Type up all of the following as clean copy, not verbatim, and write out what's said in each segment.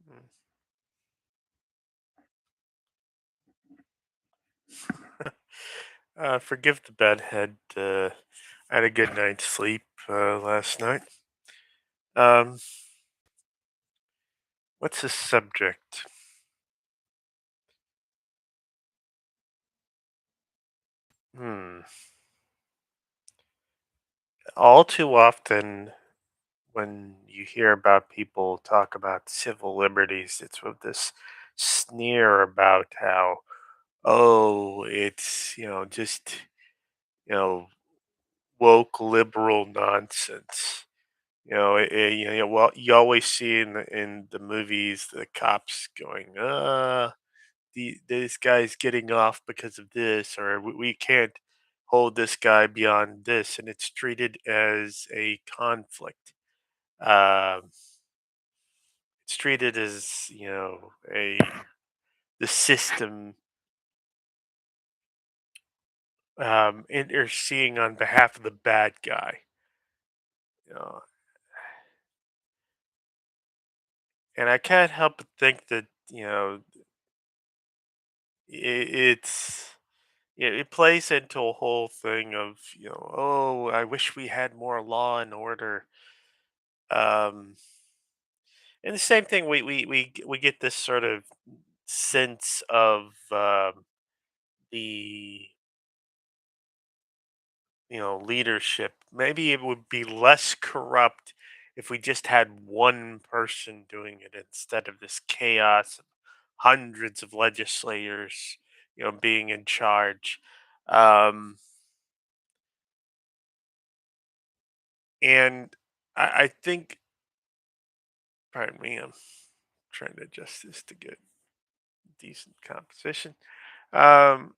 Mm. Forgive the bad head. I had a good night's sleep last night. Um, what's the subject? Hmm. All too often, when you hear about people talk about civil liberties, it's with this sneer about how, oh, it's just you know woke liberal nonsense. Well, you always see in the movies the cops going, this guy's getting off because of this, or we can't hold this guy beyond this, and it's treated as a conflict. Um, it's treated as a the system interceding on behalf of the bad guy. You know, and I can't help but think that it's it plays into a whole thing of oh, I wish we had more law and order. Um, and the same thing, we get this sort of sense of the leadership. Maybe it would be less corrupt if we just had one person doing it instead of this chaos of hundreds of legislators, being in charge. Um, and I think, pardon me, I'm trying to adjust this to get decent composition. Um,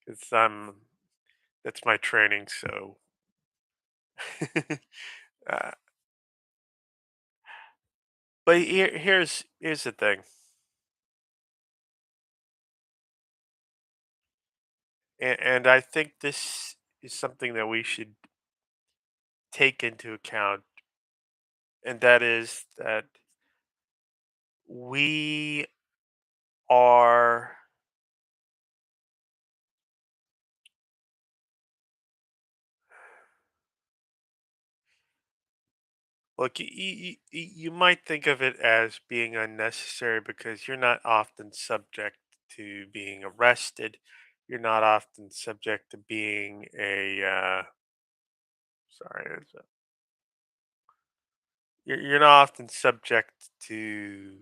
because that's my training. So, uh, but here's the thing, and I think this is something that we should take into account, and that is that we are. Look, you might think of it as being unnecessary because you're not often subject to being arrested. You're not often subject to being sorry, you're not often subject to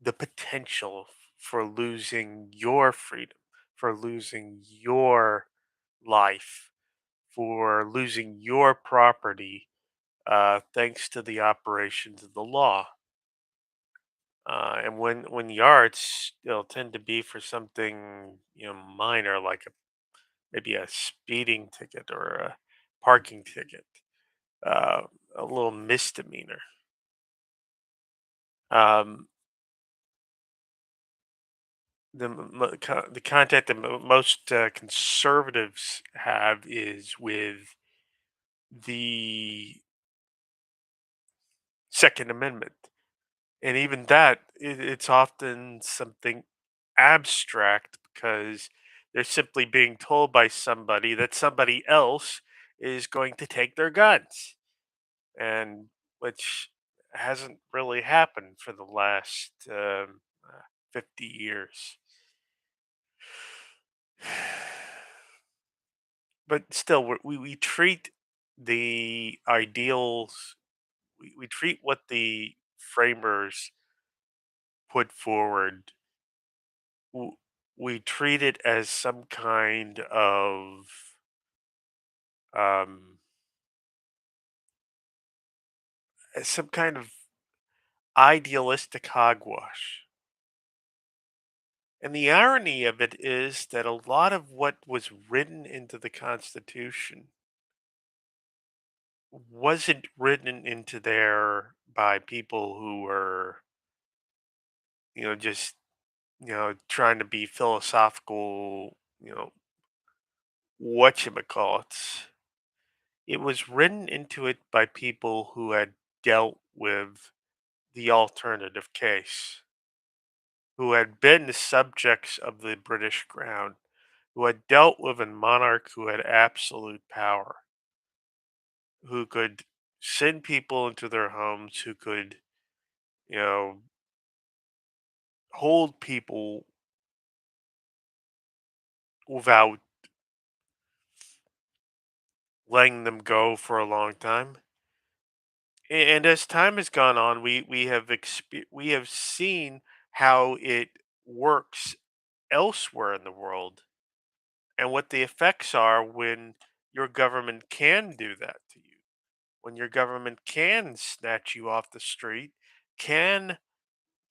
the potential for losing your freedom, for losing your life, for losing your property, thanks to the operations of the law. And when the arts, they'll tend to be for something minor, like maybe a speeding ticket or a parking ticket, uh, a little misdemeanor. Um, the contact that most conservatives have is with the Second Amendment, and even that, it's often something abstract because they're simply being told by somebody that somebody else is going to take their guns, and which hasn't really happened for the last 50 years. But still, we treat the ideals, we treat what the framers put forward, w- we treat it as some kind of um, some kind of idealistic hogwash. And the irony of it is that a lot of what was written into the Constitution wasn't written into there by people who were, just, trying to be philosophical, whatchamacallits. It was written into it by people who had dealt with the alternative case, who had been the subjects of the British crown, who had dealt with a monarch who had absolute power, who could send people into their homes, who could, you know, hold people without letting them go for a long time. And as time has gone on, we have seen how it works elsewhere in the world, and what the effects are when your government can do that to you. When your government can snatch you off the street, can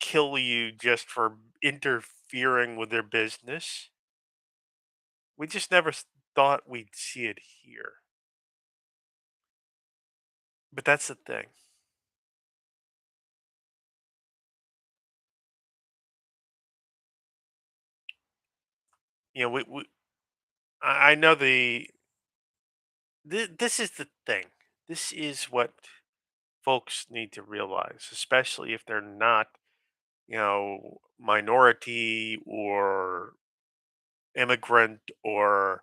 kill you just for interfering with their business. We just never thought we'd see it here. But that's the thing. You know, I know this is the thing. This is what folks need to realize, especially if they're not, minority or immigrant or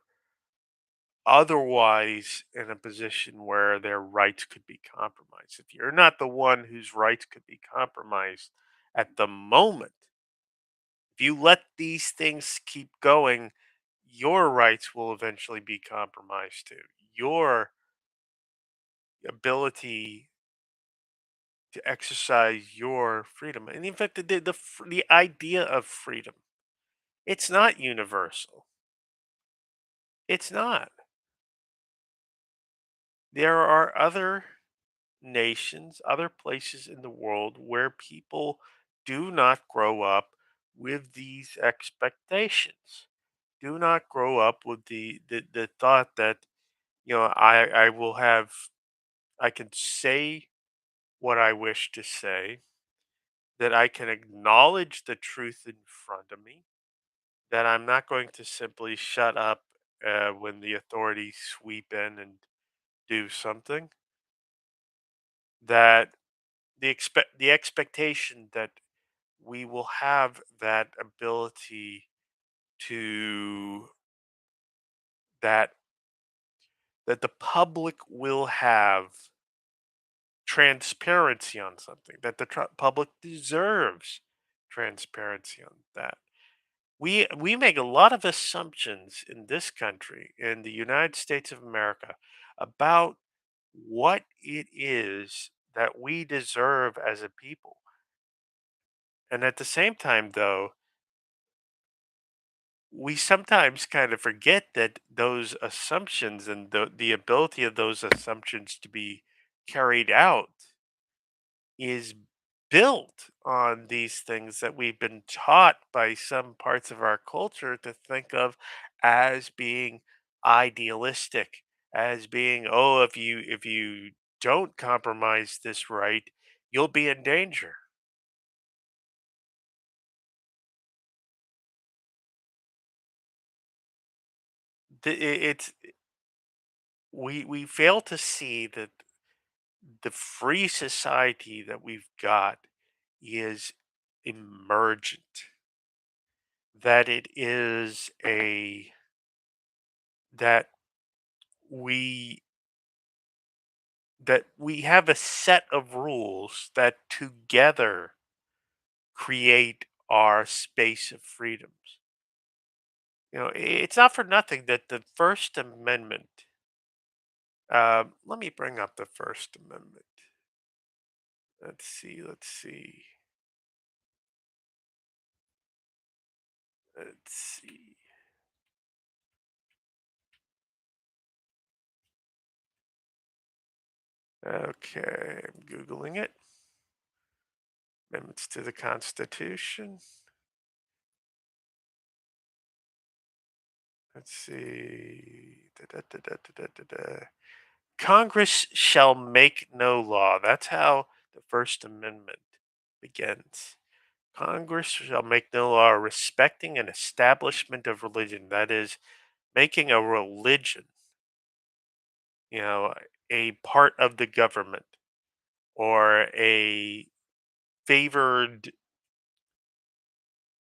otherwise in a position where their rights could be compromised. If you're not the one whose rights could be compromised at the moment, if you let these things keep going, your rights will eventually be compromised too. Your ability to exercise your freedom. And in fact, the idea of freedom, it's not universal. It's not. There are other nations, other places in the world where people do not grow up with these expectations. Do not grow up with the thought that, I will have, I can say what I wish to say, that I can acknowledge the truth in front of me, that I'm not going to simply shut up when the authorities sweep in and do something, that the expectation that we will have that ability to that that the public will have transparency on something, that the public deserves transparency on that. We make a lot of assumptions in this country, in the United States of America, about what it is that we deserve as a people. And at the same time, though, we sometimes kind of forget that those assumptions and the ability of those assumptions to be carried out is built on these things that we've been taught by some parts of our culture to think of as being idealistic, as being, oh, if you don't compromise this right, you'll be in danger. It's we fail to see that the free society that we've got is emergent, that it is a that we we have a set of rules that together create our space of freedoms. It's not for nothing that the First Amendment. Let me bring up the First Amendment. Let's see. Let's see. Let's see. Okay, I'm googling it. Amendments to the Constitution. Let's see. Da. Congress shall make no law. That's how the First Amendment begins. Congress shall make no law respecting an establishment of religion. That is, making a religion, you know, a part of the government or a favored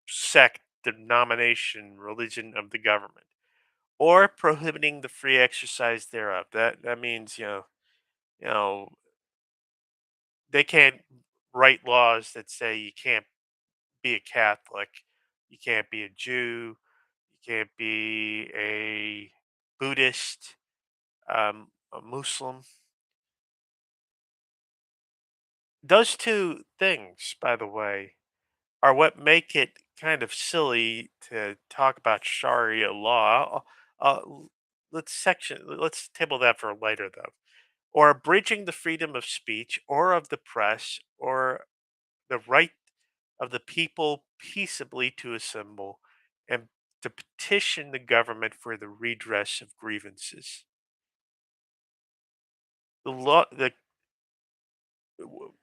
sect, denomination, religion of the government, or prohibiting the free exercise thereof. That means you know they can't write laws that say you can't be a Catholic, you can't be a Jew, you can't be a Buddhist, a Muslim. Those two things, by the way, are what make it kind of silly to talk about Sharia law. Let's table that for later, though. Or abridging the freedom of speech or of the press or the right of the people peaceably to assemble and to petition the government for the redress of grievances. The law,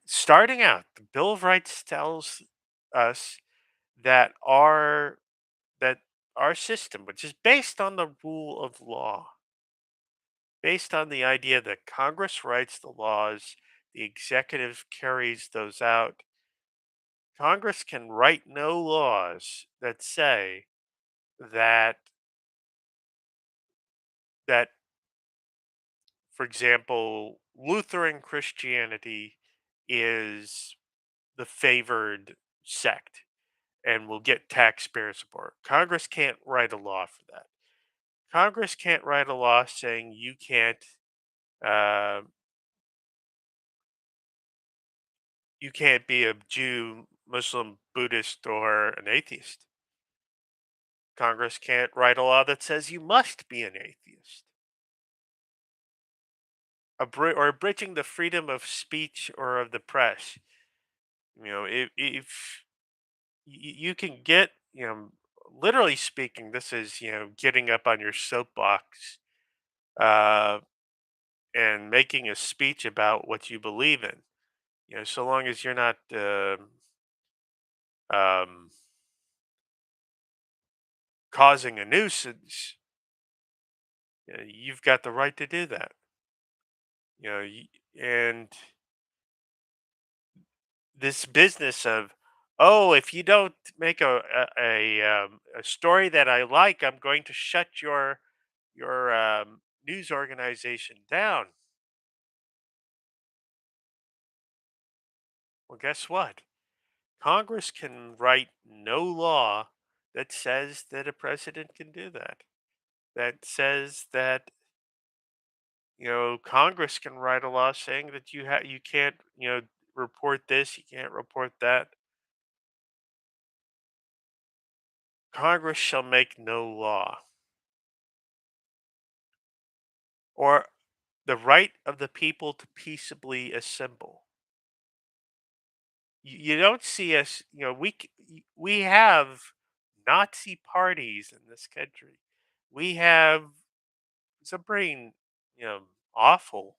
starting out, the Bill of Rights tells us that that our system, which is based on the rule of law, based on the idea that Congress writes the laws, the executive carries those out. Congress can write no laws that say that that for example, Lutheran Christianity is the favored sect and will get taxpayer support. Congress can't write a law for that. Congress can't write a law saying uh, you can't be a Jew, Muslim, Buddhist, or an atheist. Congress can't write a law that says you must be an atheist. Or abridging the freedom of speech or of the press. If you can get, literally speaking, this is, getting up on your soapbox uh, and making a speech about what you believe in. So long as you're not um, causing a nuisance, you've got the right to do that. And this business of, oh, if you don't make a story that I like, I'm going to shut your news organization down. Well, guess what? Congress can write no law that says that a president can do that. That says that Congress can write a law saying that you can't report this, you can't report that. Congress shall make no law, or the right of the people to peaceably assemble. You don't see us, we have Nazi parties in this country. We have some pretty, you know, awful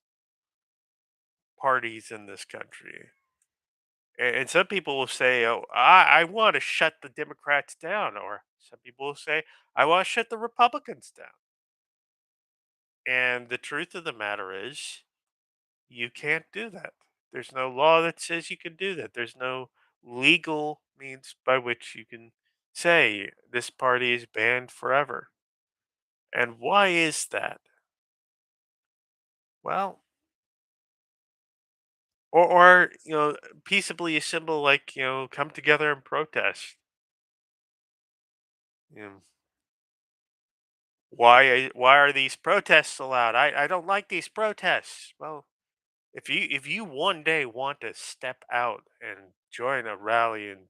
parties in this country. And some people will say, oh, I want to shut the Democrats down. Or some people will say, I want to shut the Republicans down. And the truth of the matter is, you can't do that. There's no law that says you can do that. There's no legal means by which you can say this party is banned forever. And why is that? Well, or peaceably assemble, like come together and protest. You know, why are these protests allowed? I don't like these protests. Well, if you one day want to step out and join a rally and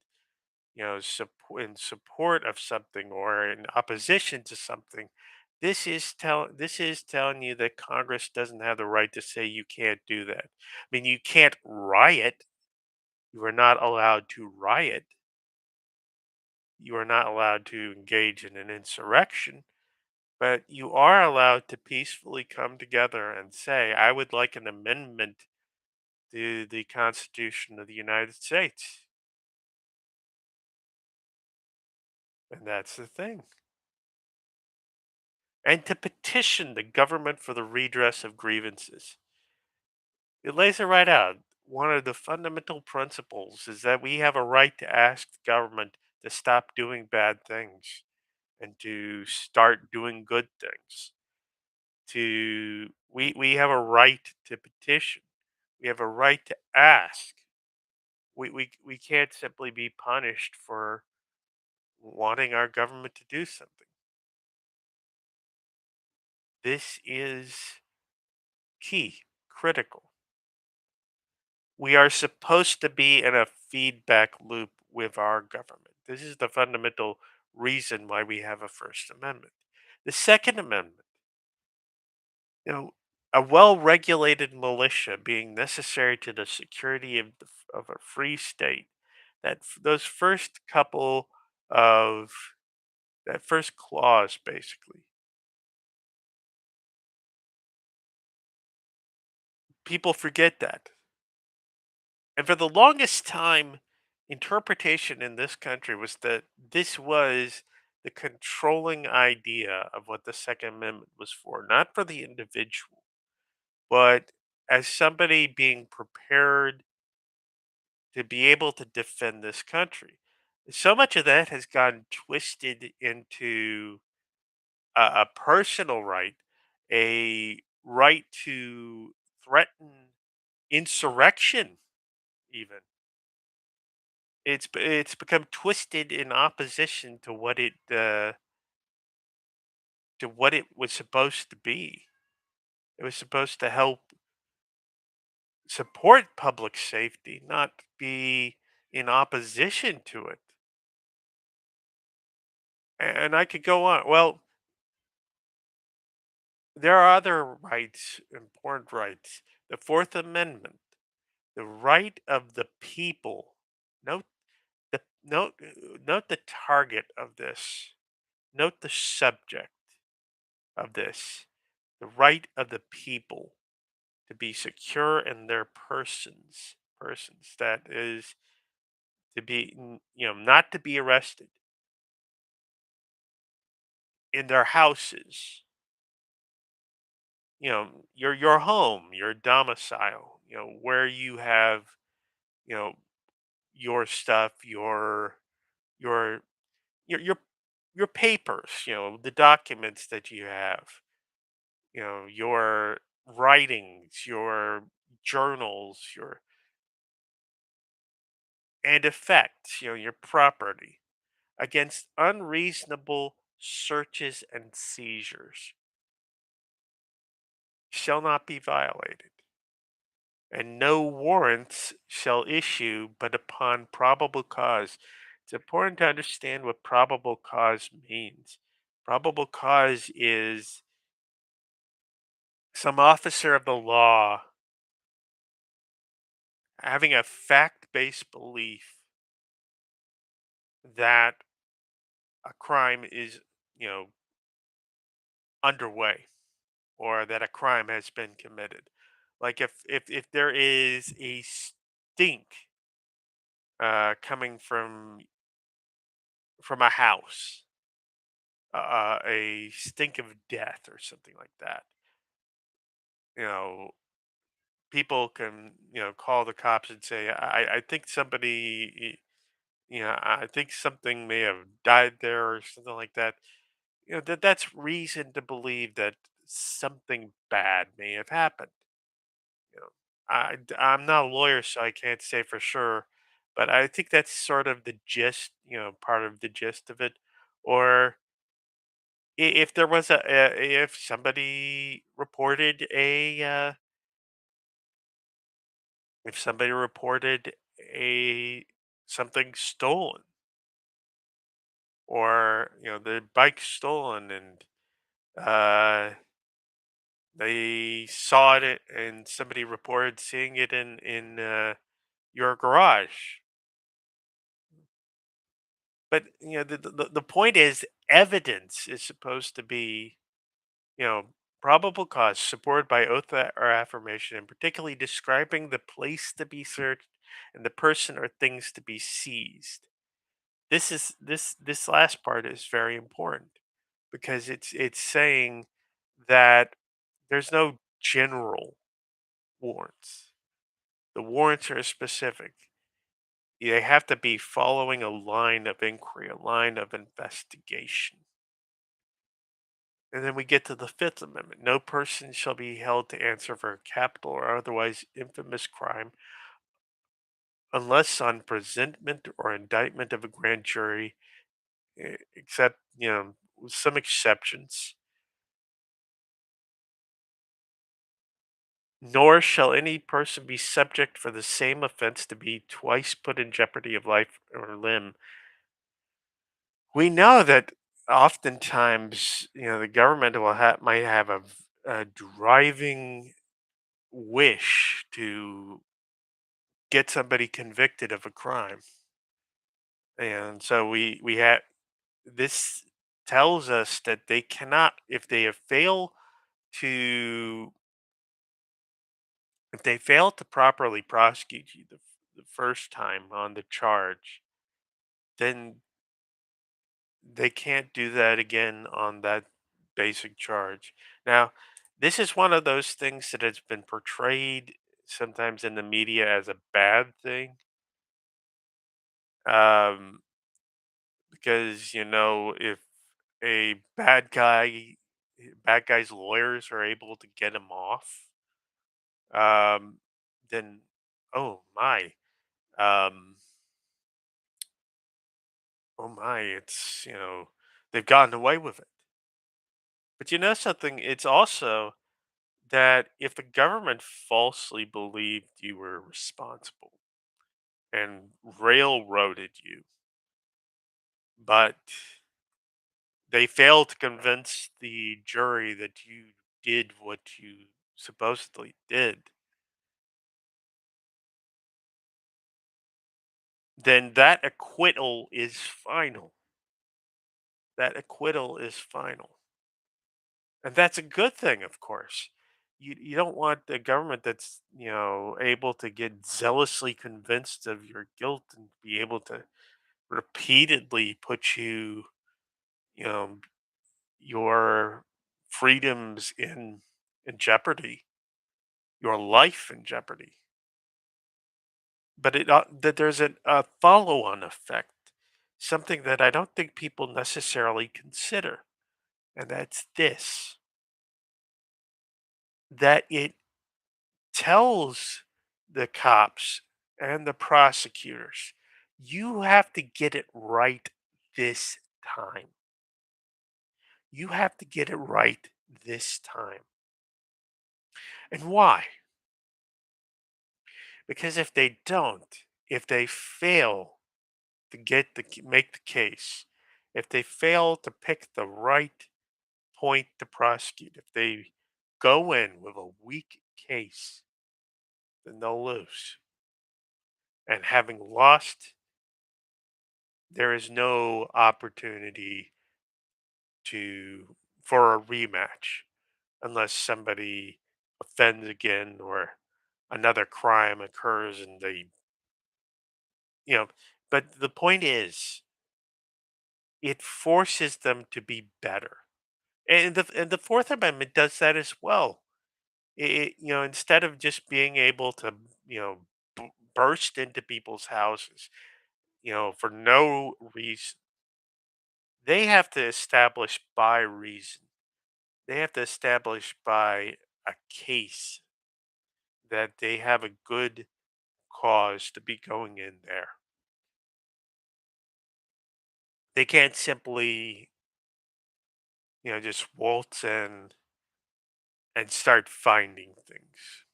in support of something or in opposition to something, this is telling you that Congress doesn't have the right to say you can't do that. I mean, you can't riot. You are not allowed to riot. You are not allowed to engage in an insurrection, but you are allowed to peacefully come together and say, I would like an amendment to the Constitution of the United States. And that's the thing. And to petition the government for the redress of grievances. It lays it right out. one of the fundamental principles is that we have a right to ask the government to stop doing bad things and to start doing good things. We have a right to petition. We have a right to ask. We can't simply be punished for wanting our government to do something. This is key, critical. We are supposed to be in a feedback loop with our government. This is the fundamental reason why we have a First Amendment. The Second Amendment, you know, a well-regulated militia being necessary to the security of of a free state. Those first couple of that first clause, basically, people forget that. And for the longest time, interpretation in this country was that this was the controlling idea of what the Second Amendment was for, not for the individual, but as somebody being prepared to be able to defend this country. So much of that has gotten twisted into a personal right, a right to threaten insurrection, even. It's become twisted in opposition to what it was supposed to be. It was supposed to help support public safety, not be in opposition to it. And I could go on. Well, there are other rights, important rights. The Fourth Amendment, the right of the people. Note note the target of this. Note the subject of this. The right of the people to be secure in their persons, that is, to be not to be arrested in their houses, your home, your domicile, where you have you know your stuff, your your your your papers, the documents that you have, your writings, your journals, your and effects, your property, against unreasonable searches and seizures shall not be violated, and no warrants shall issue but upon probable cause. It's important to understand what probable cause means. Probable cause is some officer of the law having a fact based belief that a crime is, you know, underway, or that a crime has been committed. Like if there is a stink coming from a house, a stink of death or something like that. You know, people can call the cops and say, I think somebody, I think something may have died there or something like that. That's reason to believe that something bad may have happened. You know, I'm not a lawyer, so I can't say for sure, but I think that's sort of the gist, part of the gist of it. Or if there was if somebody reported if somebody reported a something stolen, or the bike stolen, and uh they saw it and somebody reported seeing it in your garage. But the point is, evidence is supposed to be, you know, probable cause supported by oath or affirmation, and particularly describing the place to be searched and the person or things to be seized. This last part is very important because it's saying that there's no general warrants. The warrants are specific. They have to be following a line of inquiry, a line of investigation. And then we get to the Fifth Amendment. No person shall be held to answer for a capital or otherwise infamous crime unless on presentment or indictment of a grand jury, except, with some exceptions. Nor shall any person be subject for the same offense to be twice put in jeopardy of life or limb. We know that oftentimes, the government might have a driving wish to get somebody convicted of a crime, and so we have this tells us that they cannot, if they have failed to if they fail to properly prosecute you the first time on the charge, then they can't do that again on that basic charge. Now, this is one of those things that has been portrayed sometimes in the media as a bad thing, um, because if a bad guy's lawyers are able to get him off, um, then oh my, um, oh my, it's they've gotten away with it. But you know something? It's also that if the government falsely believed you were responsible and railroaded you, but they failed to convince the jury that you did what you supposedly did, then that acquittal is final. That acquittal is final. And that's a good thing, of course. You don't want the government that's, able to get zealously convinced of your guilt and be able to repeatedly put you know, your freedoms in jeopardy, your life in jeopardy. But that there's a follow-on effect, something that I don't think people necessarily consider, and that's this: that it tells the cops and the prosecutors, you have to get it right this time. You have to get it right this time. And why? Because if they don't, if they fail to make the case, if they fail to pick the right point to prosecute, if they go in with a weak case, then they'll lose. And having lost, there is no opportunity to for a rematch unless somebody offends again or another crime occurs and they you know but the point is it forces them to be better. And the Fourth Amendment does that as well. Instead of just being able to, you know, burst into people's houses, for no reason, they have to establish by reason. They have to establish by a case that they have a good cause to be going in there. They can't simply, just waltz in and start finding things.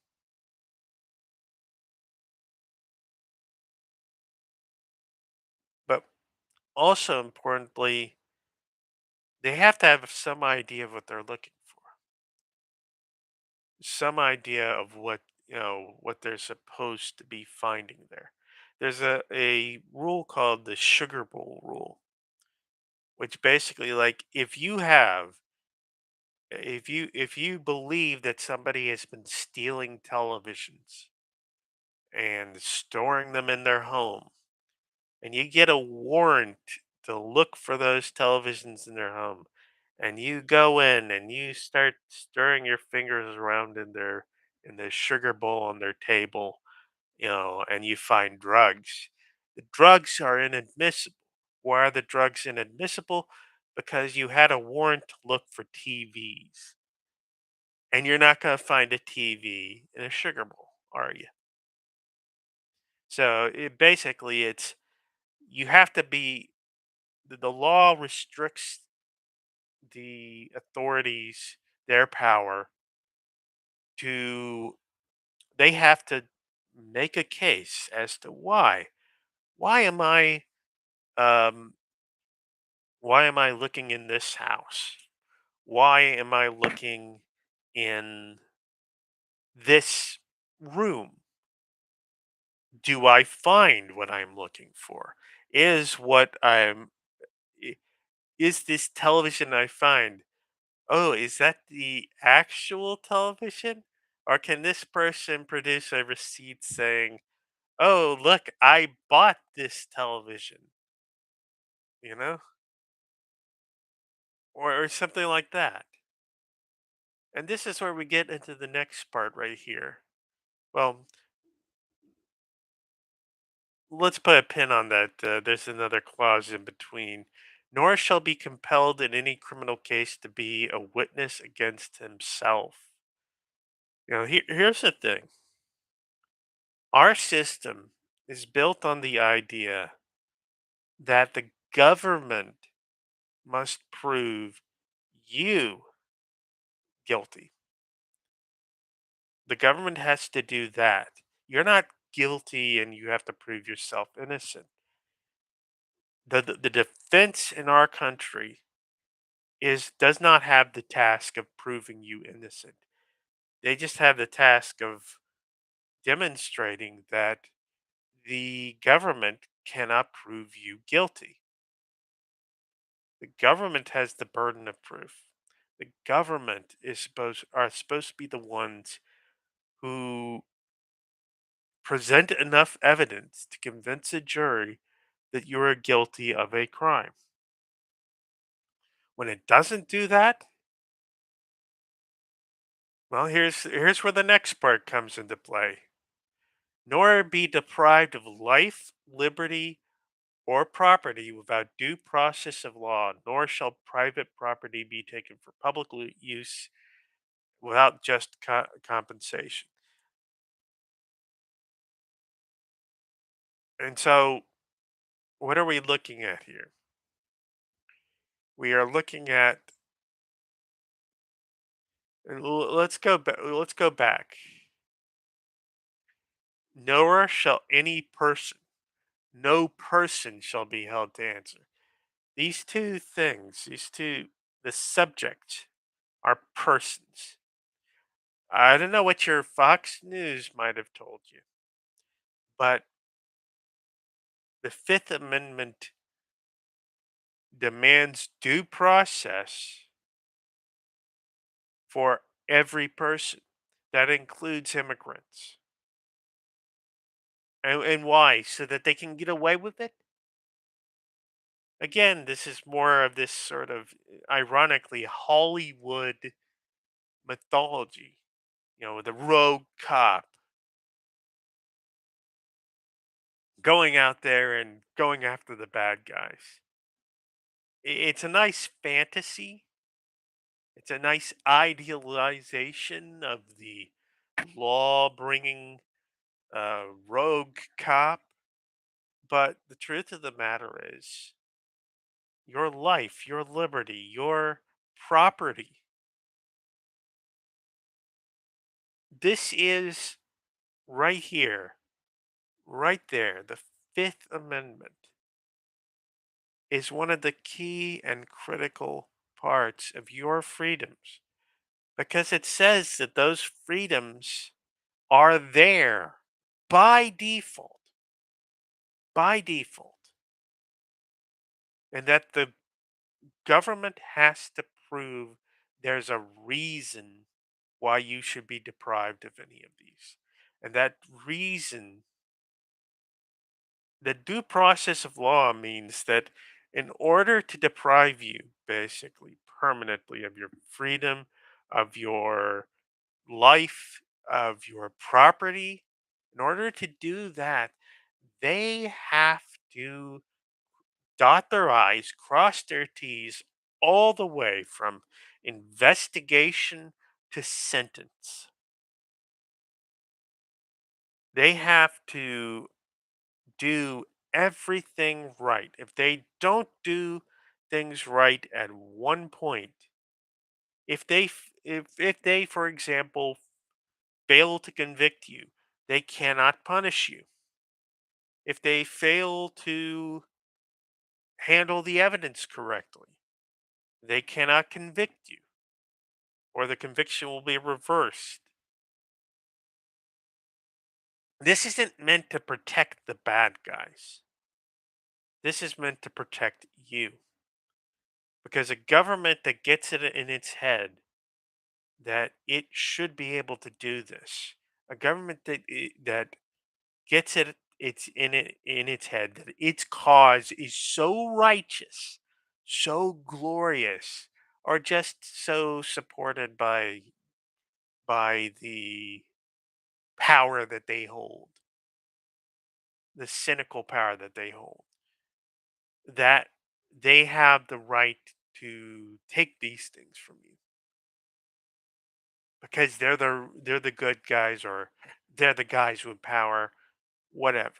But also importantly, they have to have some idea of what they're looking for, some idea of what they're supposed to be finding there. There's a rule called the Sugar Bowl rule, which basically, like, if you believe that somebody has been stealing televisions and storing them in their home, and you get a warrant to look for those televisions in their home, and you go in and you start stirring your fingers around in the sugar bowl on their table, and you find drugs. The drugs are inadmissible. Why are the drugs inadmissible? Because you had a warrant to look for TVs, and you're not going to find a TV in a sugar bowl, are you? So basically, it's you have to be the law restricts the authorities their power to they have to make a case as to why am I um why am I looking in this house, why am I looking in this room, do I find what I'm looking for, is what i- is this television I find, oh, is that the actual television? Or can this person produce a receipt saying, oh, look, I bought this television, you know? Or something like that. And this is where we get into the next part right here. Well, let's put a pin on that. There's another clause in between. Nor shall be compelled in any criminal case to be a witness against himself. Here's the thing. Our system is built on the idea that the government must prove you guilty. The government has to do that. You're not guilty and you have to prove yourself innocent. The defense in our country is does not have the task of proving you innocent. They just have the task of demonstrating that the government cannot prove you guilty. The government has the burden of proof. The government are supposed to be the ones who present enough evidence to convince a jury that you are guilty of a crime. When it doesn't do that, well, here's where the next part comes into play. Nor be deprived of life, liberty, or property without due process of law, nor shall private property be taken for public use without just compensation. And so, what are we looking at here? We are looking at let's go back. Let's go back. Nor shall any person, no person shall be held to answer. These two things, the subject are persons. I don't know what your Fox News might have told you, but the Fifth Amendment demands due process for every person. That includes immigrants. And why? So that they can get away with it? Again, this is more of this sort of ironically Hollywood mythology. The rogue cop going out there and going after the bad guys. It's a nice fantasy. It's a nice idealization of the law bringing rogue cop. But the truth of the matter is, your life, your liberty, your property. This is right here, right there. The Fifth Amendment is one of the key and critical parts of your freedoms because it says that those freedoms are there by default, by default, and that the government has to prove there's a reason why you should be deprived of any of these. And that reason, the due process of law means that in order to deprive you basically permanently of your freedom, of your life, of your property, In order to do that, they have to dot their I's, cross their T's all the way from investigation to sentence. They have to do everything right. If they don't do things right at one point, if they, for example, fail to convict you, they cannot punish you. If they fail to handle the evidence correctly, they cannot convict you, or the conviction will be reversed. This isn't meant to protect the bad guys. This is meant to protect you. Because a government that gets it in its head that it should be able to do this, a government that gets it's in its head that its cause is so righteous, so glorious, or just so supported by the power that they hold, the cynical power that they hold, that they have the right to take these things from you because they're the good guys, or they're the guys with power, whatever.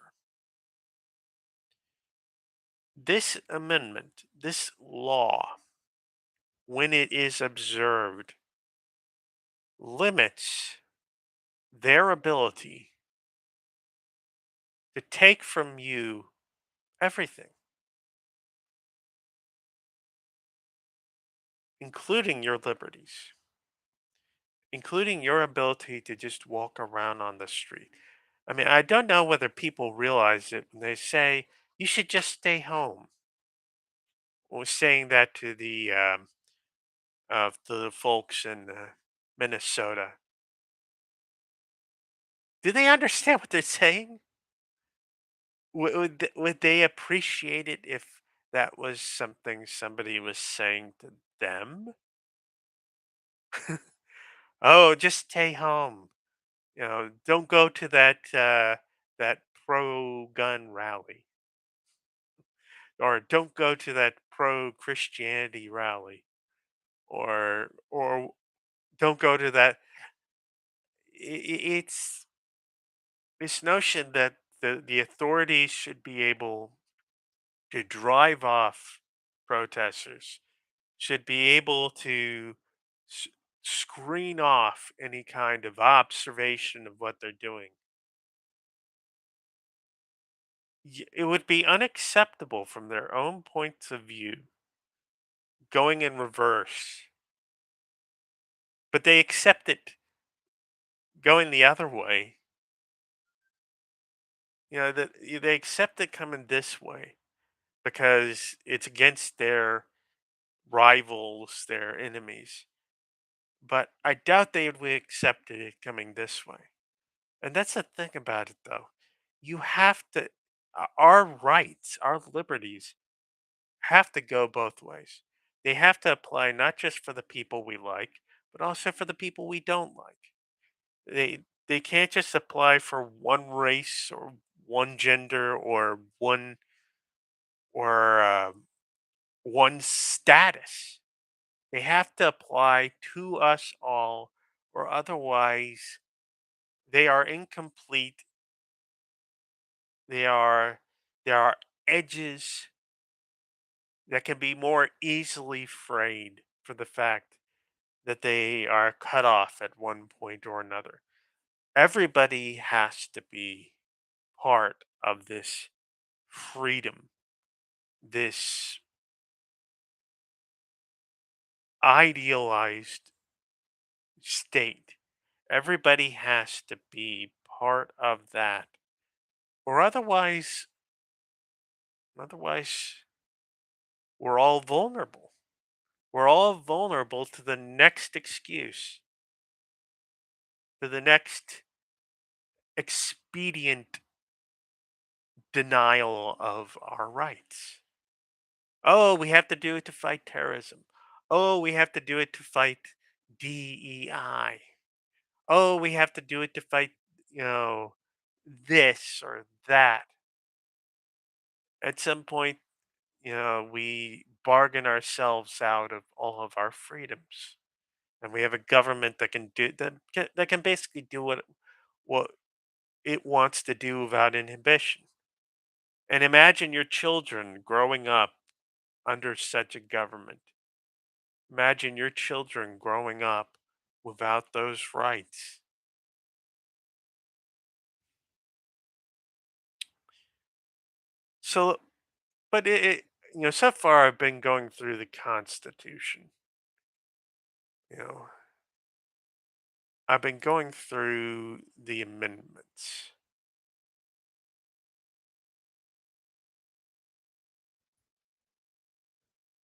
This amendment, this law, when it is observed, limits their ability to take from you everything, including your liberties, including your ability to just walk around on the street. I mean, I don't know whether people realize it when they say you should just stay home. Or saying that to the of the folks in Minnesota. Do they understand what they're saying? Would they appreciate it if that was something somebody was saying to them? Oh, just stay home. You know, don't go to that pro gun rally, or don't go to that pro Christianity rally, or don't go to that. It's this notion that the authorities should be able to drive off protesters, should be able to s- screen off any kind of observation of what they're doing. It would be unacceptable from their own points of view, going in reverse, but they accept it going the other way. You know, that they accept it coming this way because it's against their rivals, their enemies. But I doubt they would accept it coming this way. And that's the thing about it, though. You have to, our rights, our liberties have to go both ways. They have to apply not just for the people we like, but also for the people we don't like. They can't just apply for one race or one gender or or one status. They have to apply to us all, or otherwise they are incomplete. They are there are edges that can be more easily frayed for the fact that they are cut off at one point or another. Everybody has to be part of this freedom, this idealized state. Everybody has to be part of that, or otherwise we're all vulnerable. We're all vulnerable to the next excuse, to the next expedient denial of our rights. Oh, we have to do it to fight terrorism. Oh, we have to do it to fight DEI. Oh, we have to do it to fight, you know, this or that. At some point, we bargain ourselves out of all of our freedoms, and we have a government that can do that can basically do what it wants to do without inhibition. And imagine your children growing up under such a government. Imagine your children growing up without those rights. So, but so far I've been going through the Constitution. You know, I've been going through the amendments.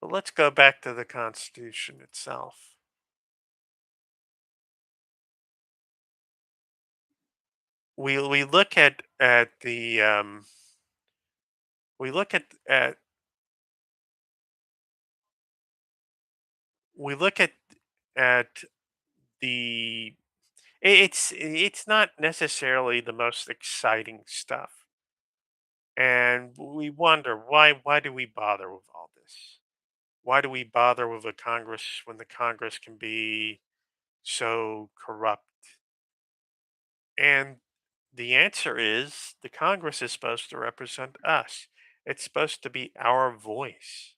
But let's go back to the Constitution itself. We look at the we look at we look at the it's not necessarily the most exciting stuff, and we wonder why do we bother with all this? Why do we bother with a Congress when the Congress can be so corrupt? And the answer is the Congress is supposed to represent us. It's supposed to be our voice.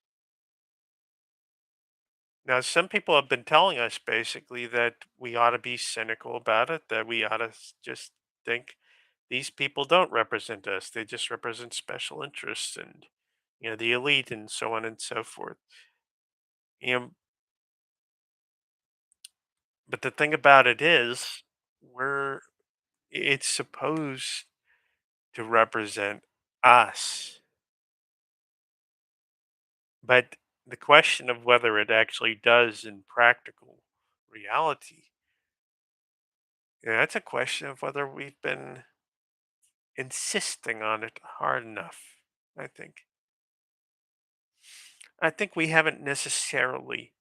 Now, some people have been telling us basically that we ought to be cynical about it, that we ought to just think these people don't represent us. They just represent special interests and, the elite and so on and so forth. You know, but the thing about it is, we're it's supposed to represent us. But the question of whether it actually does in practical reality, that's a question of whether we've been insisting on it hard enough, I think. I think we haven't necessarily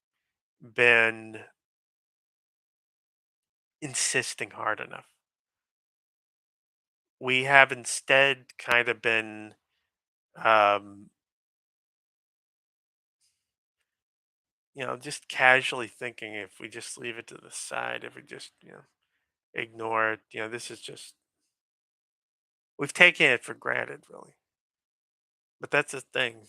been insisting hard enough. We have instead kind of been, um, just casually thinking if we just leave it to the side, if we just, ignore it, this is just, we've taken it for granted, really. But that's the thing.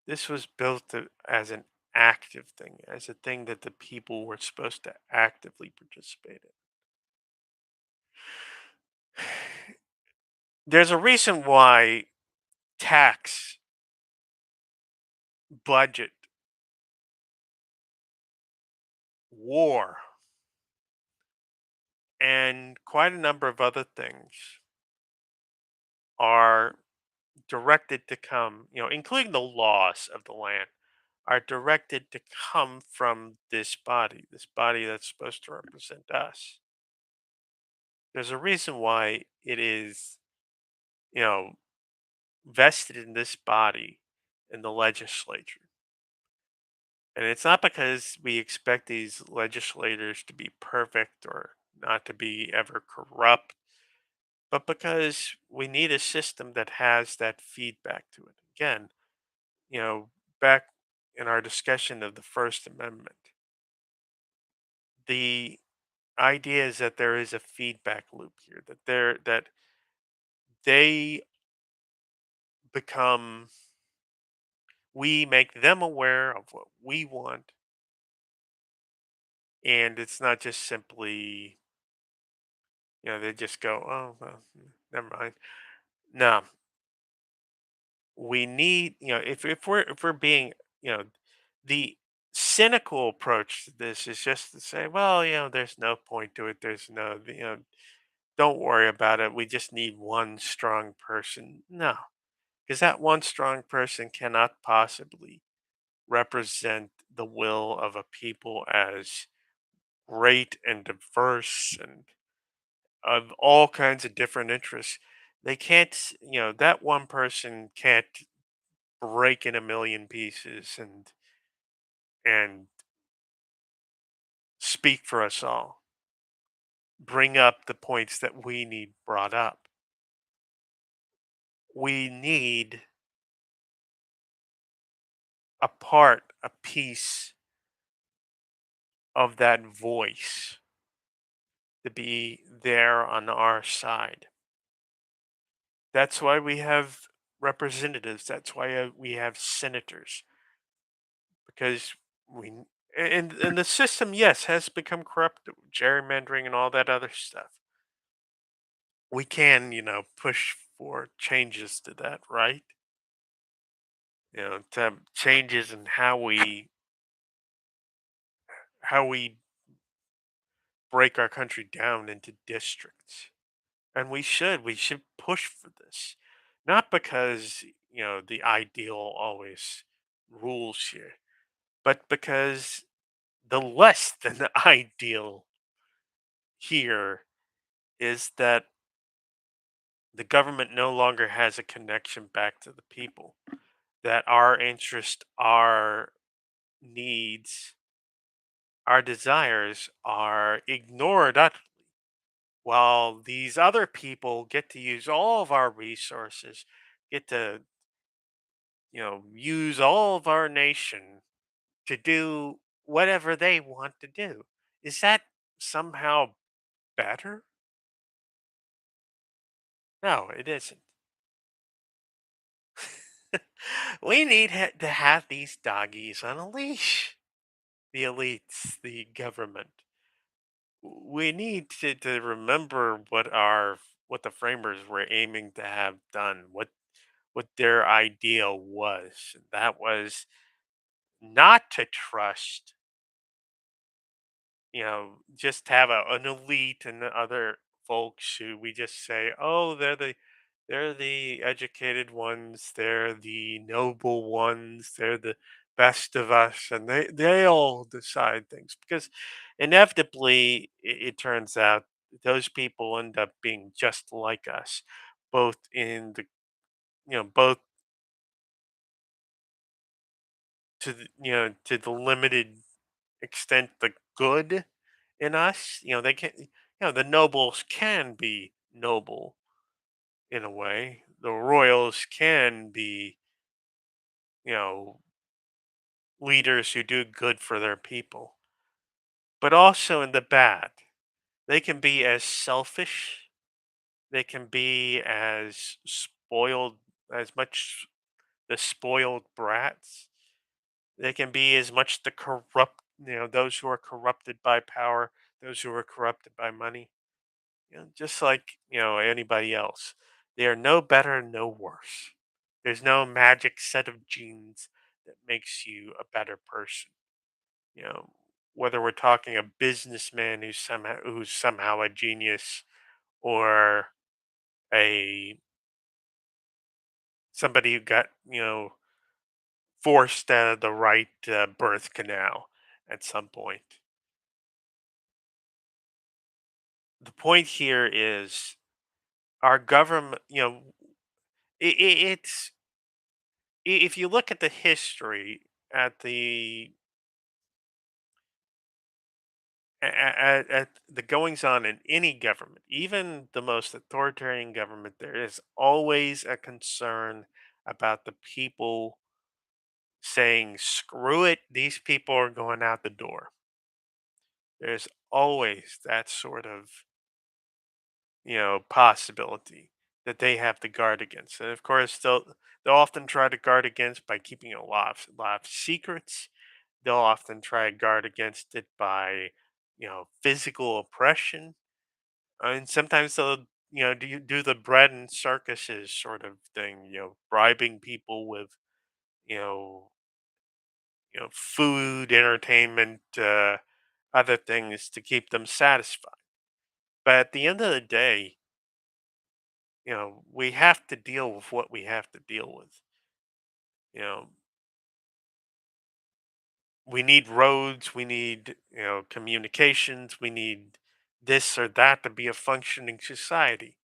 This was built as an active thing, as a thing that the people were supposed to actively participate in. There's a reason why tax, budget, war, and quite a number of other things are directed to come, including the laws of the land, are directed to come from this body that's supposed to represent us. There's a reason why it is, you know, vested in this body in the legislature. And it's not because we expect these legislators to be perfect or not to be ever corrupt, but because we need a system that has that feedback to it. Again, you know, back in our discussion of the First Amendment, the idea is that there is a feedback loop here, that they become we make them aware of what we want, and it's not just simply, they just go, oh well, never mind. No, we need, if we're being, you know the cynical approach to this is just to say, well, there's no point to it, there's no, don't worry about it, we just need one strong person. No, because that one strong person cannot possibly represent the will of a people as great and diverse and of all kinds of different interests. They can't, that one person can't break in a million pieces and speak for us all. bring up the points that we need brought up. We need a piece of that voice to be there on our side. That's why we have representatives. That's why we have senators, because we and the system, yes, has become corrupt, gerrymandering and all that other stuff. We can, push for changes to that, right? To changes in how we break our country down into districts. And we should push for this. Not because, the ideal always rules here, but because the less than ideal here is that the government no longer has a connection back to the people, that our interests, our needs, our desires are ignored utterly, while these other people get to use all of our resources, get to, use all of our nation to do whatever they want to do. Is that somehow better? No, it isn't. We need to have these doggies on a leash. The elites, the government. We need to remember what the framers were aiming to have done, what their ideal was. That was not to trust, just have an elite and the other folks who we just say, oh, they're the educated ones, they're the noble ones, they're the best of us, and they'll decide things, because inevitably it turns out those people end up being just like us, both in the both to the limited extent the good in us. They can, the nobles can be noble in a way. The royals can be, you know, leaders who do good for their people. But also in the bad, they can be as selfish, they can be as spoiled, as much the spoiled brats. They can be as much the corrupt, those who are corrupted by power, those who are corrupted by money. Just like, anybody else. They are no better, no worse. There's no magic set of genes that makes you a better person. You know, whether we're talking a businessman who's somehow a genius, or a somebody who got, forced out of the right birth canal at some point. The point here is our government, it's if you look at the history, at at the goings on in any government, even the most authoritarian government, there is always a concern about the people saying, "Screw it, these people are going out the door." There's always that sort of, possibility that they have to guard against, and of course they'll often try to guard against by keeping a lot of secrets. They'll often try to guard against it by, physical oppression. And sometimes they'll, do the bread and circuses sort of thing, bribing people with, you know, food, entertainment, other things to keep them satisfied. But at the end of the day, we have to deal with what we have to deal with. You know, we need roads, we need, communications, we need this or that to be a functioning society.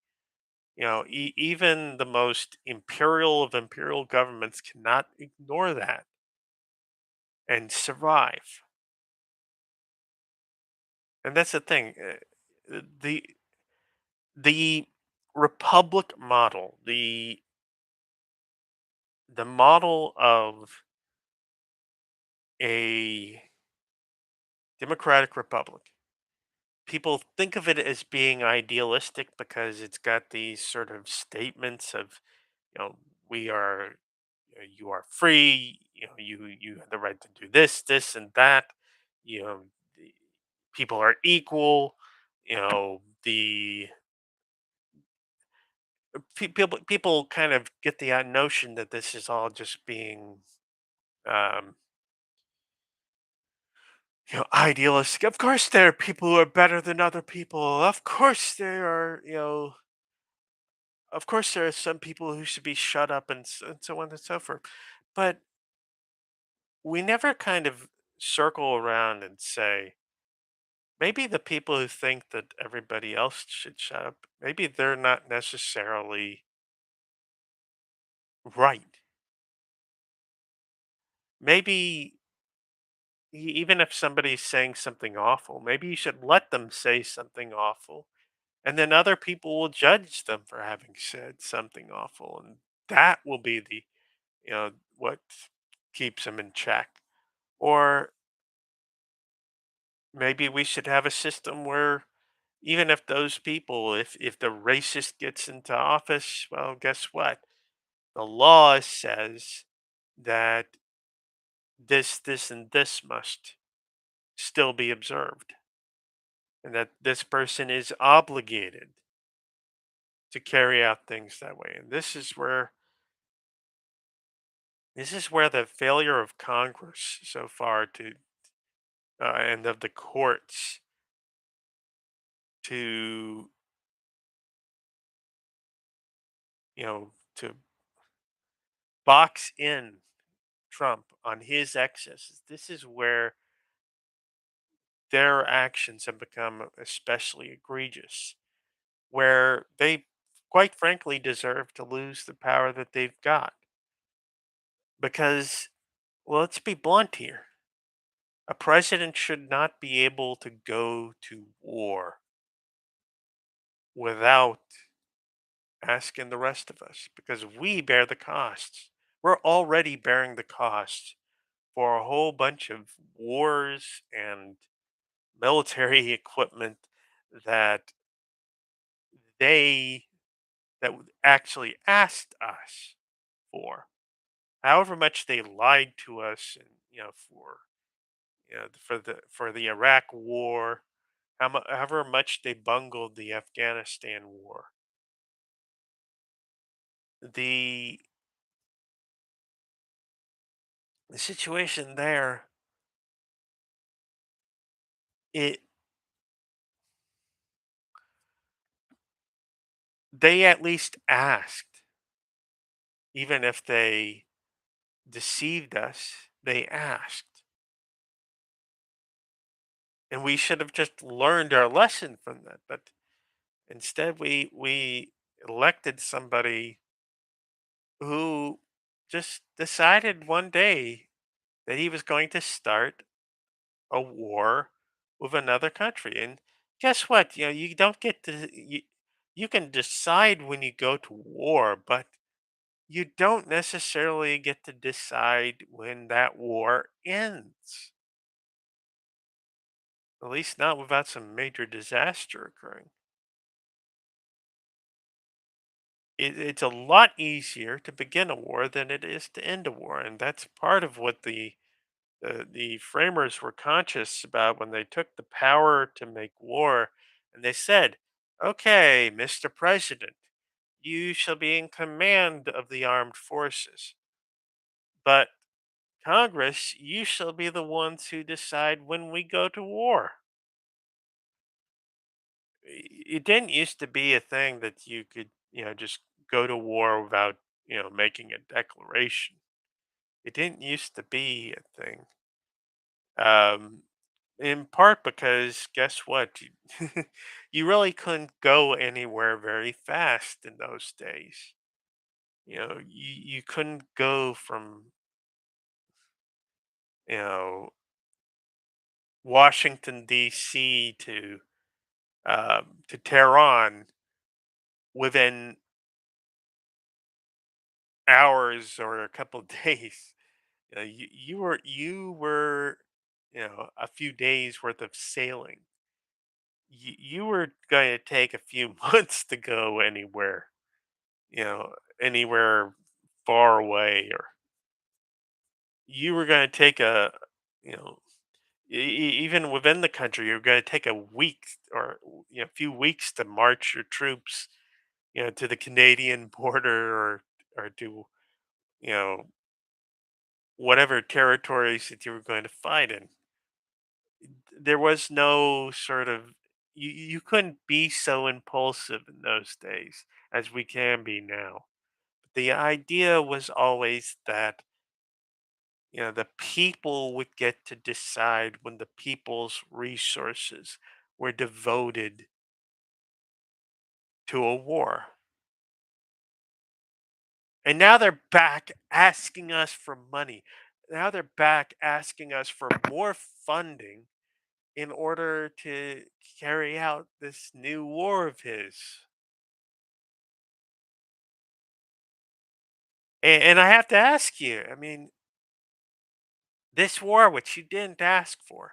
Even the most imperial of imperial governments cannot ignore that and survive. And that's the thing. the the republic model, the model of a democratic republic. People think of it as being idealistic because it's got these sort of statements of, we are, you are free, you have the right to do this and that, you know, the people are equal, the people kind of get the notion that this is all just being um idealistic. Of course there are people who are better than other people. Of course there are, of course there are some people who should be shut up, and so on and so forth. But we never kind of circle around and say, maybe the people who think that everybody else should shut up, maybe they're not necessarily right. Maybe even if somebody's saying something awful, maybe you should let them say something awful, and then other people will judge them for having said something awful, and that will be the, what keeps them in check. Or maybe we should have a system where even if those people, if the racist gets into office, well, guess what? The law says that this and this must still be observed, and that this person is obligated to carry out things that way. And this is where the failure of Congress so far to, and of the courts to, to box in Trump on his excesses. This is where their actions have become especially egregious, where they quite frankly deserve to lose the power that they've got. Because, well, let's be blunt here. A president should not be able to go to war without asking the rest of us, because we bear the costs. We're already bearing the costs for a whole bunch of wars and military equipment that they actually asked us for. However much they lied to us, and for the Iraq war, however much they bungled the Afghanistan war, the the situation there, it they at least asked, even if they deceived us, they asked. And we should have just learned our lesson from that. But instead, we elected somebody who just decided one day that he was going to start a war with another country. And guess what? You don't get to you can decide when you go to war, but you don't necessarily get to decide when that war ends. At least not without some major disaster occurring. It's a lot easier to begin a war than it is to end a war, and that's part of what the framers were conscious about when they took the power to make war, and they said, "Okay, Mr. President, you shall be in command of the armed forces, but Congress, you shall be the ones who decide when we go to war." It didn't used to be a thing that you could, just go to war without, making a declaration. It didn't used to be a thing. Um, in part because guess what? You really couldn't go anywhere very fast in those days. You couldn't go from, you know, Washington D.C. to to Tehran within hours or a couple of days. You were a few days worth of sailing. You were going to take a few months to go anywhere, you know, anywhere far away, or you were going to take you know, even within the country, you're going to take a week or a few weeks to march your troops, to the Canadian border, or to you know whatever territories that you were going to fight in. There was no sort of you couldn't be so impulsive in those days as we can be now. The idea was always that the people would get to decide when the people's resources were devoted to a war. And now they're back asking us for money. Now they're back asking us for more funding in order to carry out this new war of his. And I have to ask you, I mean, this war, which you didn't ask for,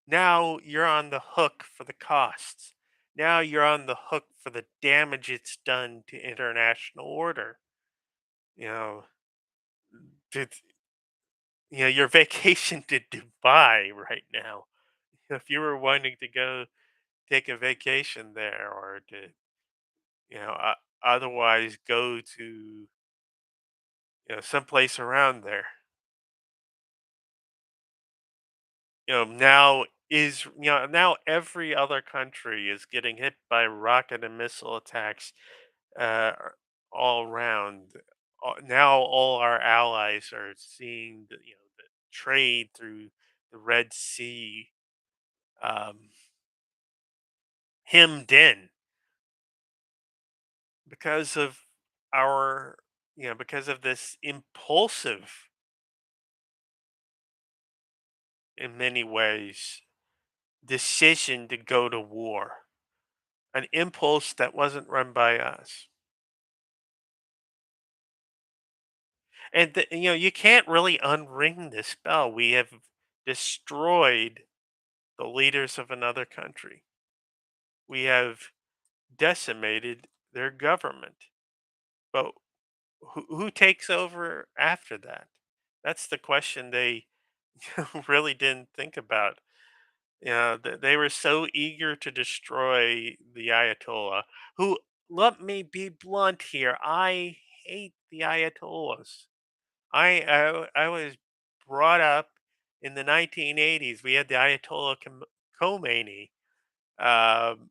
now you're on the hook for the costs. Now you're on the hook for the damage it's done to international order. You know, did your vacation to Dubai right now? If you were wanting to go take a vacation there, or to otherwise go to someplace around there, now now every other country is getting hit by rocket and missile attacks uh, all around. Now all our allies are seeing the trade through the Red Sea um, hemmed in because of our because of this impulsive, in many ways, decision to go to war, an impulse that wasn't run by us. And you can't really unring this bell. We have destroyed the leaders of another country. We have decimated their government. But who takes over after that? That's the question they really didn't think about. They were so eager to destroy the Ayatollah, who, let me be blunt here, I hate the Ayatollahs. I was brought up in the 1980s. We had the Ayatollah Khomeini, um,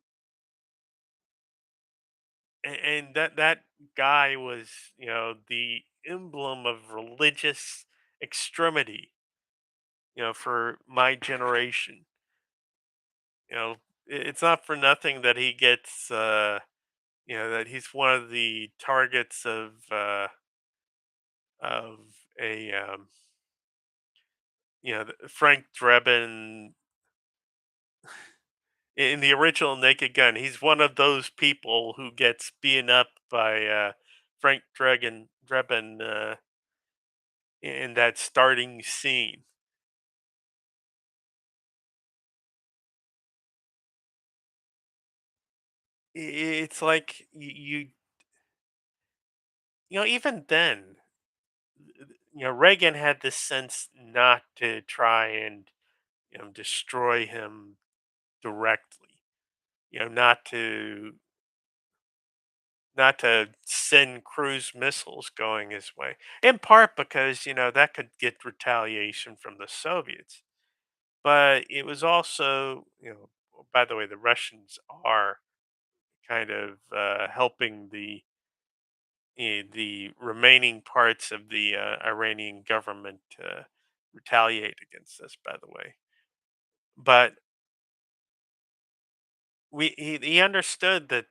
and that guy was the emblem of religious extremity. For my generation, you know, it's not for nothing that he gets. That he's one of the targets of a Frank Drebin in the original Naked Gun. He's one of those people who gets beaten up by Frank Drebin in that starting scene. It's like even then, Reagan had this sense not to try and destroy him directly. Not to send cruise missiles going his way. In part because that could get retaliation from the Soviets, but it was also, by the way, the Russians are kind of helping the remaining parts of the Iranian government retaliate against us. By the way, but he understood that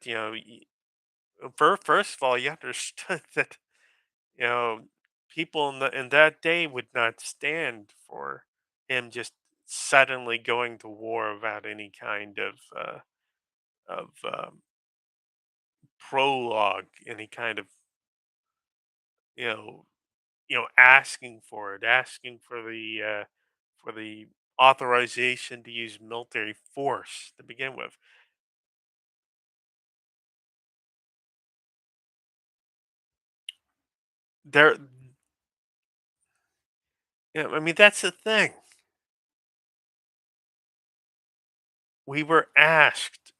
first of all, he understood that you know people in that day would not stand for him just suddenly going to war without any kind of prologue, any kind of you know asking for it, asking for the authorization to use military force to begin with. There, I mean, that's the thing. We were asked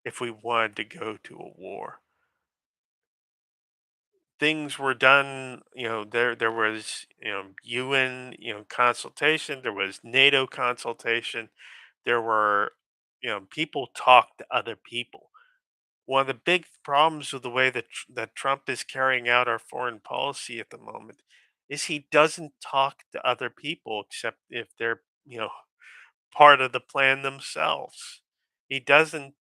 if we wanted to go to a war. Things were done, there was, UN, consultation, there was NATO consultation, there were, people talk to other people. One of the big problems with the way that Trump is carrying out our foreign policy at the moment is he doesn't talk to other people except if they're, part of the plan themselves. He doesn't,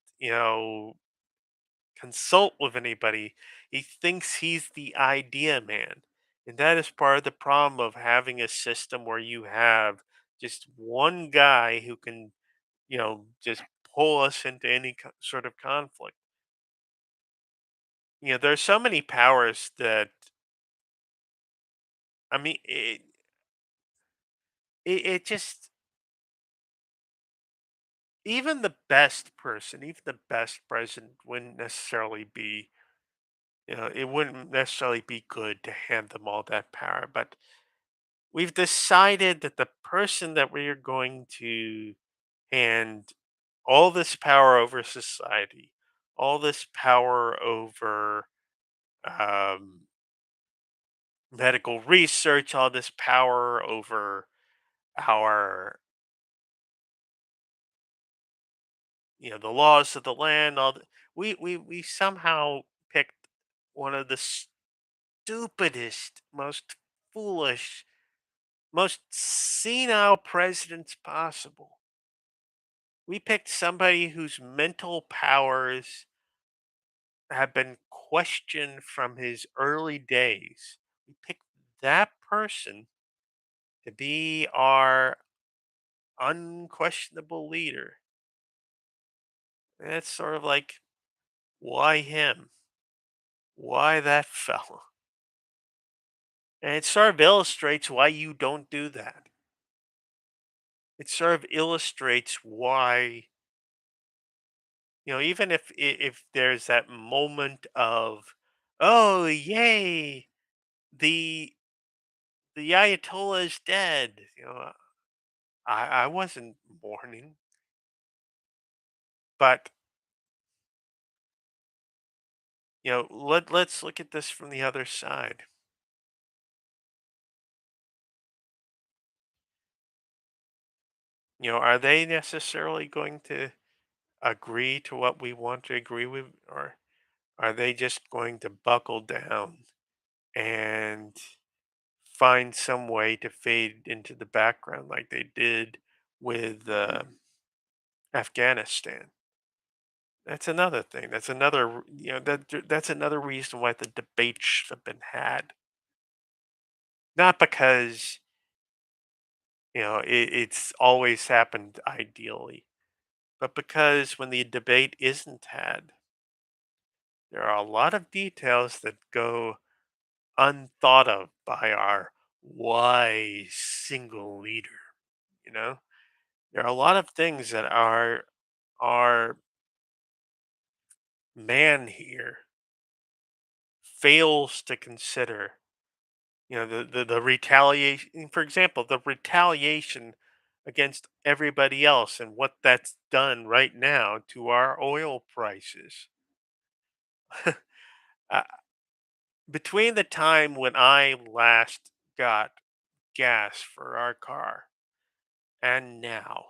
consult with anybody. He thinks he's the idea man. And that is part of the problem of having a system where you have just one guy who can, just pull us into any sort of conflict. There's so many powers that, I mean, it just, even the best person, even the best president wouldn't necessarily be, it wouldn't necessarily be good to hand them all that power. But we've decided that the person that we are going to hand all this power over society, all this power over um, medical research, all this power over our, the laws of the land, we somehow picked one of the stupidest, most foolish, most senile presidents possible. We picked somebody whose mental powers have been questioned from his early days. We picked that person to be our unquestionable leader. And it's sort of like, why him? Why that fellow? And it sort of illustrates why you don't do that. It sort of illustrates why, even if there's that moment of, oh yay, the the Ayatollah is dead. I wasn't mourning, but let's look at this from the other side. Are they necessarily going to agree to what we want to agree with, or are they just going to buckle down and find some way to fade into the background like they did with Afghanistan? That's another thing. That's another, that's another reason why the debate should have been had. Not because, it's always happened ideally, but because when the debate isn't had, there are a lot of details that go unthought of by our wise single leader. You know, there are a lot of things that our man here fails to consider. The retaliation, for example, the retaliation against everybody else and what that's done right now to our oil prices. uh, Between the time when I last got gas for our car and now,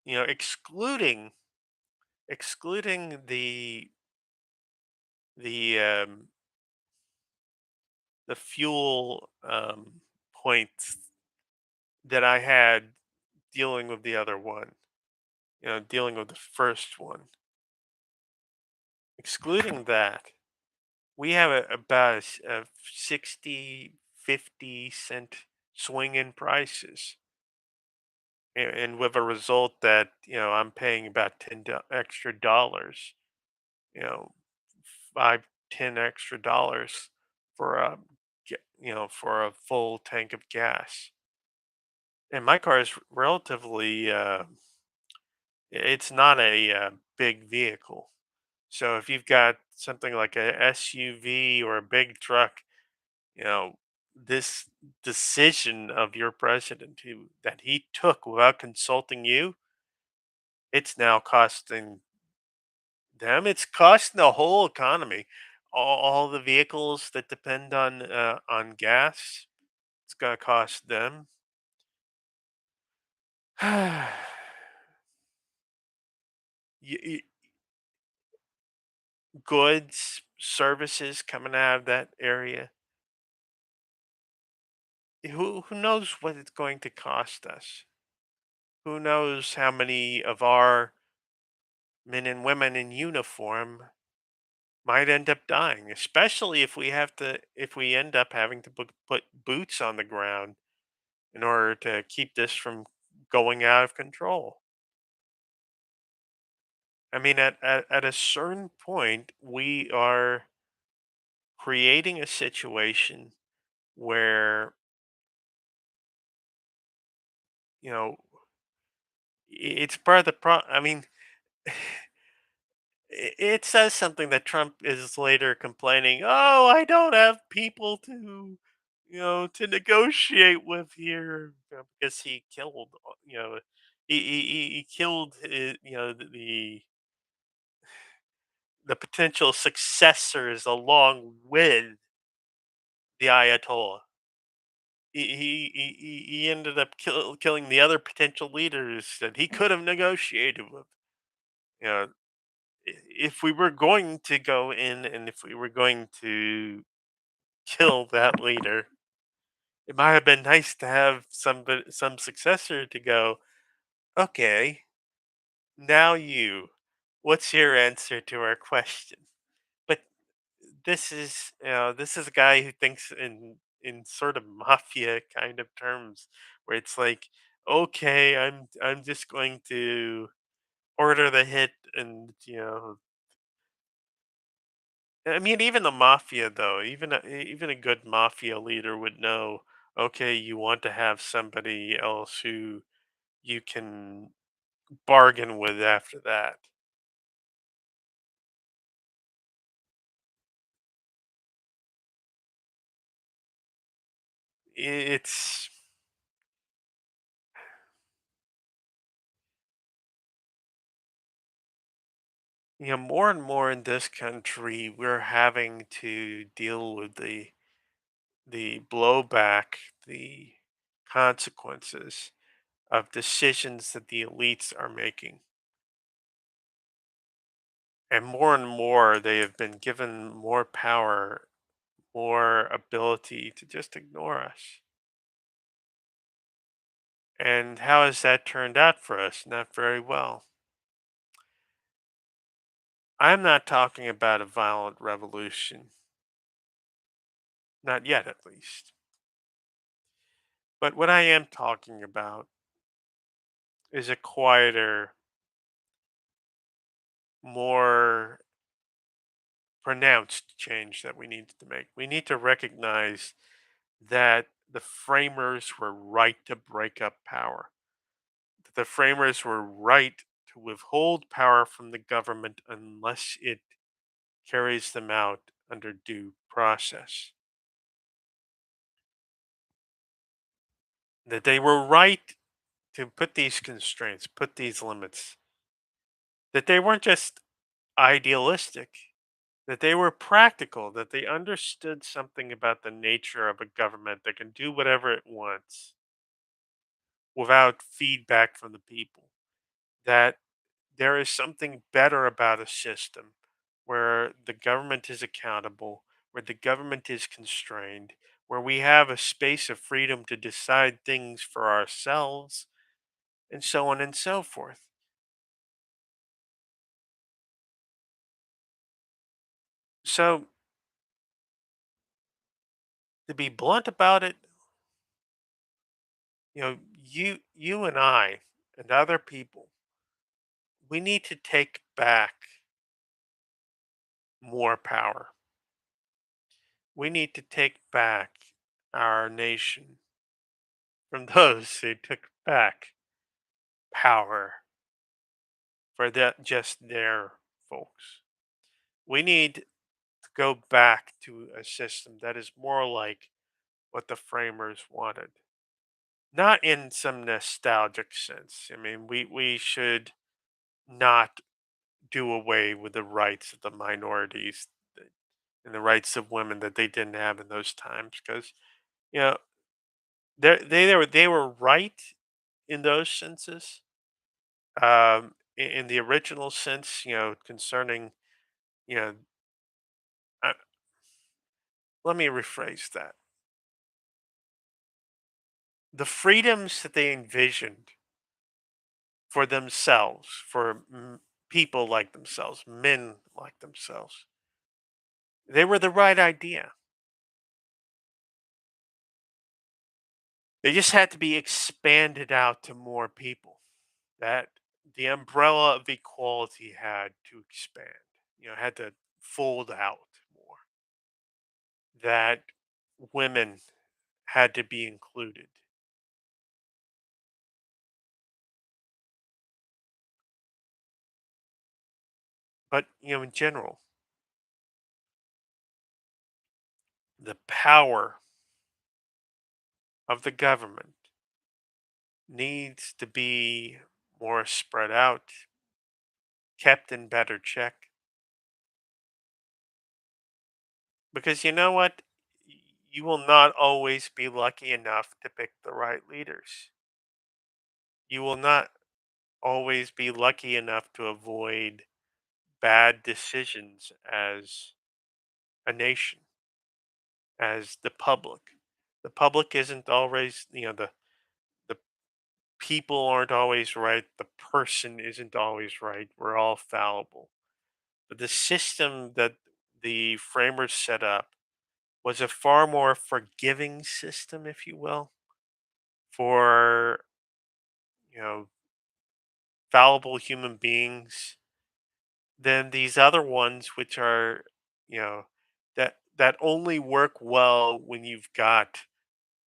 excluding the the fuel points that I had dealing with the other one, dealing with the first one, excluding that, we have about a 60, 50-cent swing in prices. And with a result that, I'm paying about extra dollars, you know, 5, 10 extra dollars for for a full tank of gas. And my car is relatively, it's not a big vehicle. So if you've got something like a SUV or a big truck, you know, this decision of your president that he took without consulting you, it's now costing them. It's costing the whole economy. All the vehicles that depend on gas, it's gonna cost them. Y- Goods, services coming out of that area. Who knows what it's going to cost us? Who knows how many of our men and women in uniform might end up dying, especially if we end up having to put boots on the ground in order to keep this from going out of control. I mean, at a certain point, we are creating a situation where, you know, it's part of the I mean, it says something that Trump is later complaining, "Oh, I don't have people to negotiate with here," because he killed, he killed, the potential successors along with the Ayatollah. He ended up killing the other potential leaders that he could have negotiated with. You know, if we were going to go in and if we were going to kill that leader, it might have been nice to have some successor to go, okay, now what's your answer to our question? But this is a guy who thinks in sort of mafia kind of terms, where it's like, okay, I'm just going to order the hit, and I mean, even the mafia, though, even a good mafia leader would know, okay, you want to have somebody else who you can bargain with after that. It's, more and more in this country, we're having to deal with the blowback, the consequences of decisions that the elites are making. And more, they have been given more power, more ability to just ignore us. And how has that turned out for us? Not very well. I'm not talking about a violent revolution, not yet at least. But what I am talking about is a quieter, more pronounced change that we need to make. We need to recognize that the framers were right to break up power. That the framers were right to withhold power from the government unless it carries them out under due process. That they were right to put these constraints, put these limits. That they weren't just idealistic, that they were practical, that they understood something about the nature of a government that can do whatever it wants without feedback from the people. That there is something better about a system where the government is accountable, where the government is constrained, where we have a space of freedom to decide things for ourselves, and so on and so forth. So To be blunt about it, you and I and other people, we need to take back more power. We need to take back our nation from those who took back power for just their folks. We need to go back to a system that is more like what the framers wanted. Not in some nostalgic sense. I mean, we should not do away with the rights of the minorities and the rights of women that they didn't have in those times because you know they were right in those senses. In the original sense, concerning you know, uh, let me rephrase that: the freedoms that they envisioned for themselves, for people like themselves, men like themselves, they were the right idea. They just had to be expanded out to more people. That the umbrella of equality had to expand, had to fold out more. That women had to be included. But, in general, the power of the government needs to be more spread out, kept in better check. Because you know what? You will not always be lucky enough to pick the right leaders. You will not always be lucky enough to avoid bad decisions as a nation, as the public. The public isn't always, the people aren't always right. The person isn't always right. We're all fallible. But the system that the framers set up was a far more forgiving system, if you will, for you know fallible human beings than these other ones, which are you know that only work well when you've got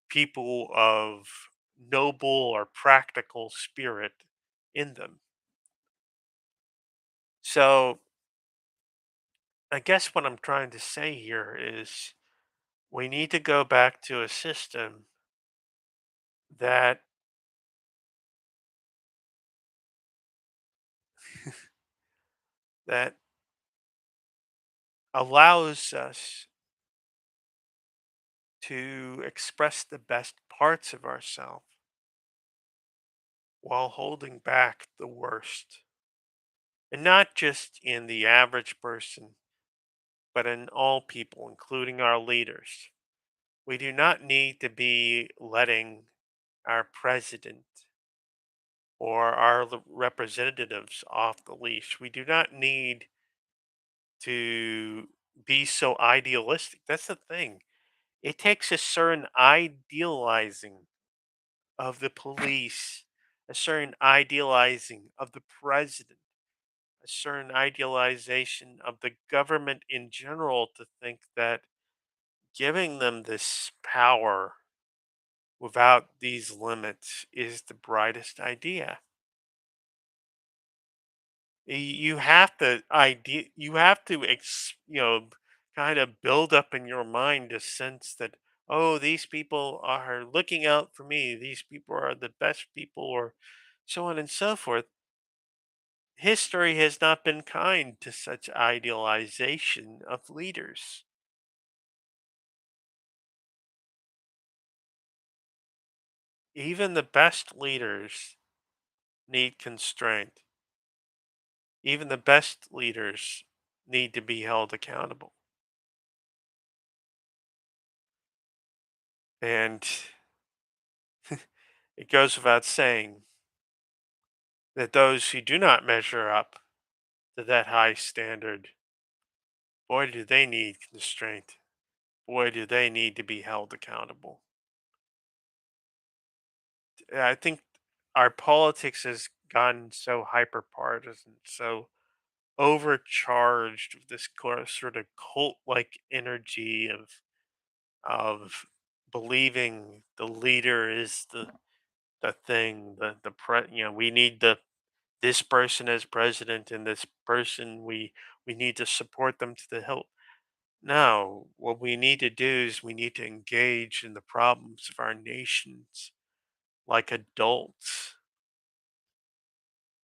people of noble or practical spirit in them. So I guess what I'm trying to say here is we need to go back to a system that that allows us to express the best parts of ourselves while holding back the worst. And not just in the average person, but in all people, including our leaders. We do not need to be letting our president or our representatives off the leash. We do not need to be so idealistic. That's the thing. It takes a certain idealizing of the police, a certain idealizing of the president, a certain idealization of the government in general to think that giving them this power without these limits is the brightest idea. You have to you have to kind of build up in your mind a sense that, oh, these people are looking out for me, these people are the best people, or so on and so forth. History has not been kind to such idealization of leaders. Even the best leaders need constraint. Even the best leaders need to be held accountable. And it goes without saying that those who do not measure up to that high standard, boy, do they need constraint. boy, do they need to be held accountable. I think our politics has gotten so hyper partisan, so overcharged with this sort of cult like energy of believing the leader is the thing, we need this person as president and this person we need to support them to the hilt. No, what we need to do is we need to engage in the problems of our nations like adults.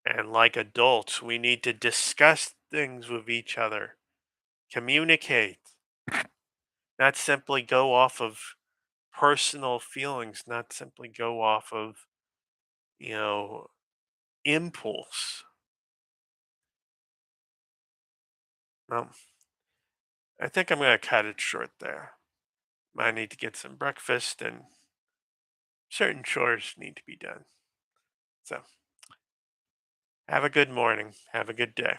And like adults, we need to discuss things with each other, communicate, not simply go off of personal feelings, not simply go off of, you know, impulse. Well, I think I'm going to cut it short there. I need to get some breakfast and certain chores need to be done. So, have a good morning. Have a good day.